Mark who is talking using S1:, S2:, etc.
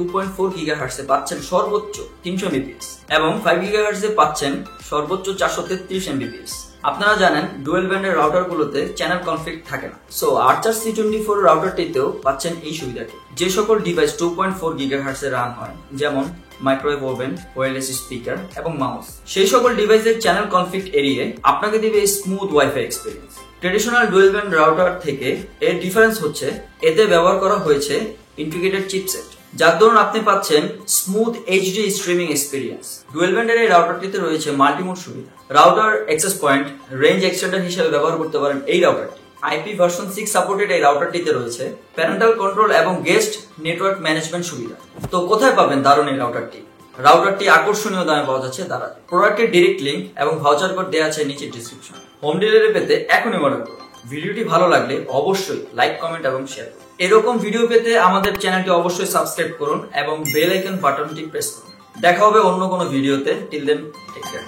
S1: 2.4 GHz এ পাচ্ছেন সর্বোচ্চ 300 Mbps এবং 5 GHz এ পাচ্ছেন সর্বোচ্চ 433 Mbps। আপনারা জানেন ডুয়াল ব্যান্ডের রাউটারগুলোতে চ্যানেল কনফ্লিক্ট থাকে না। সো আর্চার C24 রাউটারটিতেও পাচ্ছেন এই সুবিধাটি। যে সকল ডিভাইস 2.4 GHz এ রান হয়, যেমন মাইক্রোওয়েভ ওভেন, ওয়্যারলেস স্পিকার এবং মাউস, সেই সকল ডিভাইসের চ্যানেল কনফ্লিক্ট এড়িয়ে আপনাকে দিবে smooth wifi experience. Traditional dual band router থেকে এর ডিফারেন্স হচ্ছে এতে ব্যবহার করা হয়েছে ইন্টিগ্রেটেড চিপসেট, যার দরুন আপনি পাচ্ছেন smooth HD streaming experience. Dual ব্যান্ডের এই রাউটারটিতে রয়েছে মাল্টিমোড সুবিধা। Router access point, range extender হিসেবে ব্যবহার করতে পারেন এই রাউটারটি। IP ভার্সন 6 সাপোর্টেড এই রাউটারটিতে রয়েছে প্যারেন্টাল কন্ট্রোল এবং গেস্ট নেটওয়ার্ক ম্যানেজমেন্ট সুবিধা। তো কোথায় পাবেন দারুণ এই রাউটারটি? রাউটারটি আকর্ষণীয় দামে পাওয়া যাচ্ছে দারাজে। প্রোডাক্টের ডিরেক্ট লিংক এবং ভাউচার কোড দেওয়া আছে নিচে ডিসক্রিপশন। হোম ডেলিভারি পেতে এখনই অর্ডার করুন। ভিডিওটি ভালো লাগলে অবশ্যই লাইক, কমেন্ট এবং শেয়ার করুন। এরকম ভিডিও পেতে আমাদের চ্যানেলটি অবশ্যই সাবস্ক্রাইব করুন এবং বেল আইকন বাটনটি প্রেস করুন। দেখা হবে অন্য কোনো ভিডিওতে। Till then, take care.